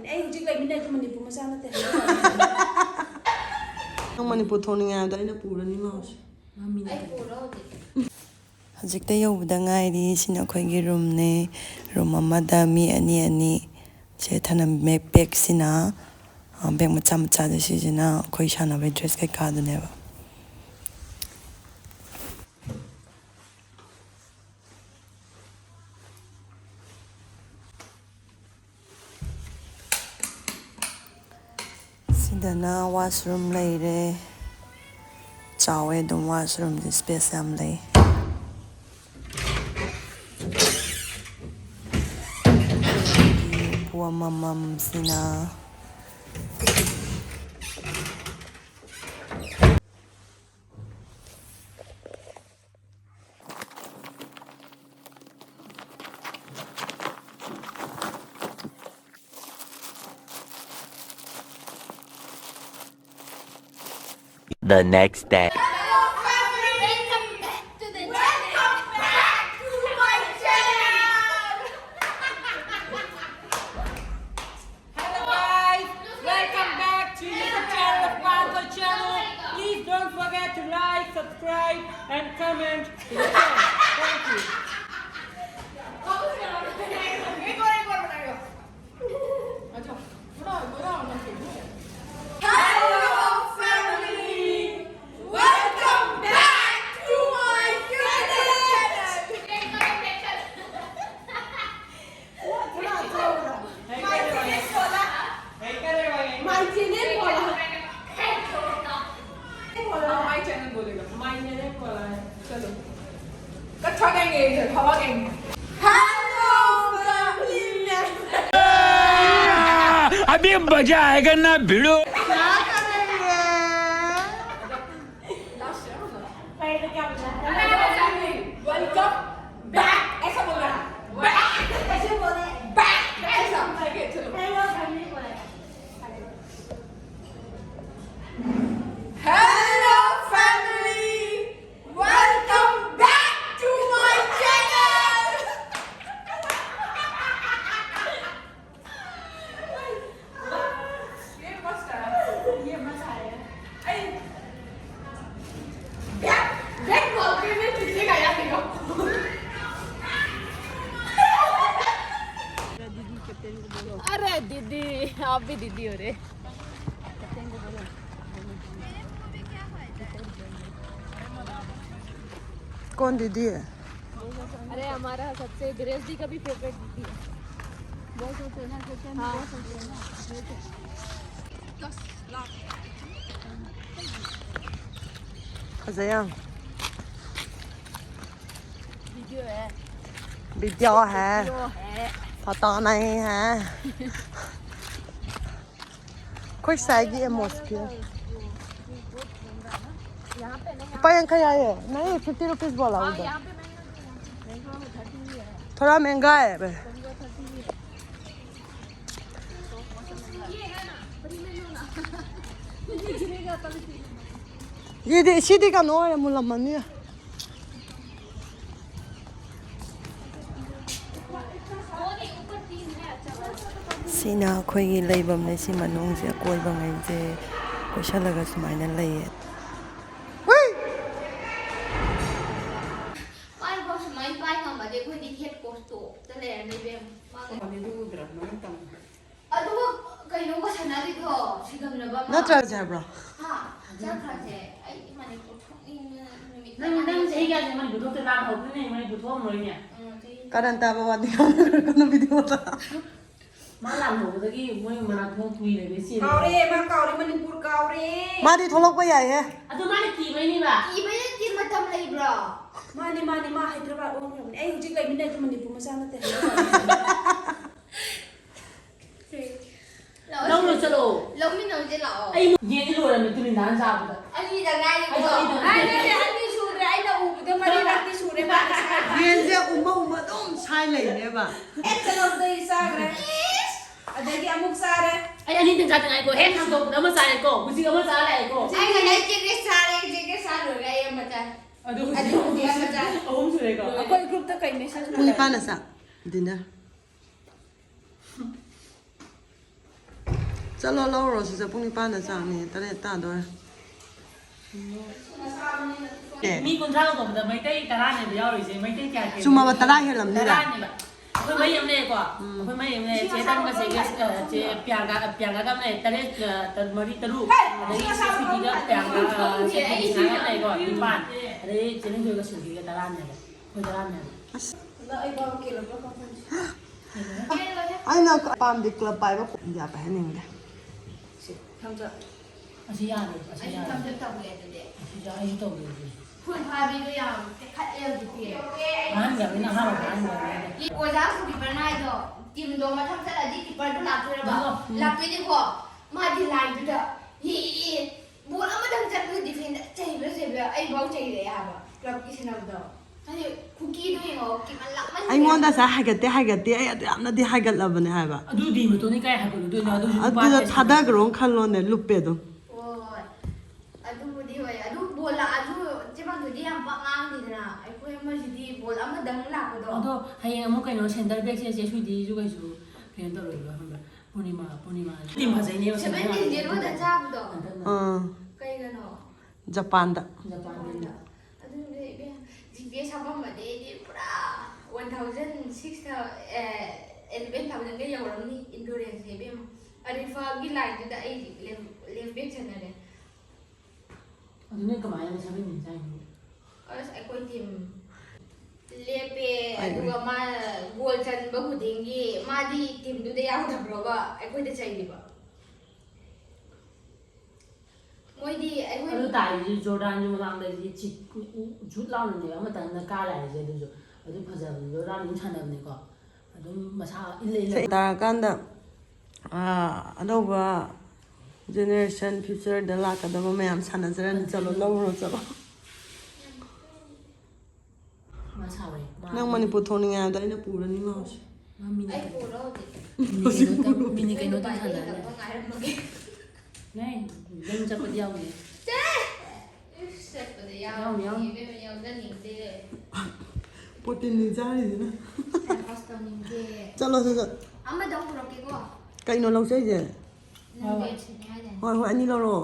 Hey, you take like midnight Manipur Masana. No Manipur toning out in a pool and mouse. Hajikta Yobdangai, Sinakogi room ne, Romamada, me, any, Chetana make Bexina, Bemachamacha decision now, Koishana, we dress like card never. Sidana washroom lady. Chow the washroom this space family. Poor mum sina. The next day. Subscribe and comment. Thank you. Hello family, welcome back to my channel. My channel. My name चलो कच्चा कहेंगे हवा कहेंगे hello family अभी मजा आएगा ना भिड़ो क्या करेंगे पहले क्या बोला वेलकम बैक ऐसा बोल रहा बैक ऐसे बोले बैक ऐसा चलो हेलो फैमिली बोले hello family welcome back to my channel. ये मस्त आया बैक बोलते में पीछे गया देखो अरे दीदी आप भी दीदी हो रे कौन दीदी है? अरे हमारा सबसे ग्रेस दी का भी फेवरेट दीदी है बहुत होते हैं ना बहुत होते हैं ना Kazayang. वीडियो है वीडियो है पता नहीं है कोई साइगी एटमॉस्फेयर पायन खाया है नहीं 50 रुपीस बोला उधर थोड़ा महंगा है ये सीधी का नो है मुला मनी सीना खोई लेबम ने सी मनों से कोई बंगाई से कोशा लगा सुमाइना लये नत्र जाब्रा कारण ताबा वादी कोनो भिडियो था काउरे मणिपुर काउरे मादी थोलक पे आए है अदो माने की बनी बा की बनी की मतम लेब्रा माने मा हैदराबाद ओन ए हुजिक लाइ मिनै मणिपुर मसा नते लौनो चलो लौमी नौजे लाओ आई ये दी लोरा में तुनी नान जाबदा अनि दगाई अनि सुरे आइना उबदे मरि राति सुरे बा ये जे उमा दम साइ लेने बा ए चलो दे सागरे अदगी अमुक सारे आई अनि दिन जाते को हे हम तो नम सारे को बुजी अम सारे को आई गने जेके सारे रे ये मचा अदु मचा ओम सुरे को कोई ग्रुप त कई मैसेज पुई पाना सा dinner Chalo lâu rồi sẽ bung đi pan là chẳng nè, ta để ta rồi. มีคนเท่ากับแต่ไม่ได้ตลาดเนี่ยเดียวหรือไม่ได้แก่ Cuma batala hay lam ต ni ลาด la. เนี่ยแบบเพื่อนไม่ยังเนี่ยกว่าเพื่อนไม่ยังเนี่ยเจ๊ตั้งมาเสียเจ๊เปียกกับเนี่ยตะเล็กตะมาริตะลูกอะไรที่สุดที่ก็เปียกกับเจ๊ที่ไหนก็เลยก่อนที่บ้านอะไรเจ๊นี่คือก็สุดที่ก็ตลาดเนี่ยคนตลาดเนี่ย Ai na pam di club pai ba ya pa ni nda. ทำจะ อาชีพเลยอาชีพ ทำจะตกเลยเด็ก อาชีพตกเลย พูดพาบีตัวอย่างคัดเอวดิเพีย มันอย่างนี้นะห้าร้อยมันอย่างนี้ โอ้ยแล้วสุดที่ปนายดอกจิมโดมาทำสลัดที่ปนหลับเลยบ่หลับไปดีกว่ามาดีไลน์ดูเด้อฮีบัวแล้วมาดังจัดเลยดิเพียใจเบี้ยใจเบี้ยไอ้บ้าใจเลยอ่ะบ่กลับกินน้ำดอกอันนี้คุกกี้ด้วยเหรอกินมันหลับมัน Ai ngon da sa hagate ai am na di hagat la bane hai ba. ดูดีมันตัวนี้ใกล้หักเลยด้วยนะดู Adu da thada grong khan lo ne luppe do. โอ้ยอะดูดีเว้ยอะดูบัวละอะดูเจ้าบ้านตัวนี้ยังปักงางดีนะไอ้พวกมันสิดีบัวแล้วมันดังหลับก็ดอก 또 하여 뭐 그냥 샌들 백세 제수디 주가지고 그냥 떨어져 한번 보니마 팀 하자니요 ฉันไม่ได้เรียนว่าจะจ้างดอก ใกล้กันเนาะ Japan da. อันนี้เบี้ยGPS ชาวบ้านมาได้ดีปรา1,600 11,000ก็ยังวันนี้อินโดนีเซียเบี้ยอันนี้ฟ้ากิไลน์จะได้เลี้ยงเบี้ยฉันเลย 어디는 그 많이 사는 인자인 ไอ้คนทีมเลี้ยเปดูมาโกลชันบางคนดิ้งยี่มาดีทีมดูได้ยาวดับร้อยไอ้คนจะใช้ดีป่ะมวยดีไอ้คน 어디 다 이제 조단 좀 당데 이제 줄 나오는데 아마 다는 까라 이제 도 어디 파자 조단 인찬다는 거 좀 마사 일레 Ta kan da ado ba generation future da la ka da ma yam sana zran chalo lo chalo. 마사웨 Nang Manipur thoni nga da ina pura ni ma. ไอ้ปูเราดิ 미니 개노 ไป 다 ที่กับ 산다 พ่อไงแล้วเมื่อกี้ 네 너무 잡고 디아오네 เจ๊เสร็จไปเลยยาวนี่เป็นยาวด้านนี้เจ๊ Potin ni jari na. แต่คอสตอมนี่เจ๊ Chalo sa sa. อ่ะไม่ต้องปลุกกี่ก็ Kai no lo sai je. นั่นเวชเนี่ย Hoi hoi ani lo ro.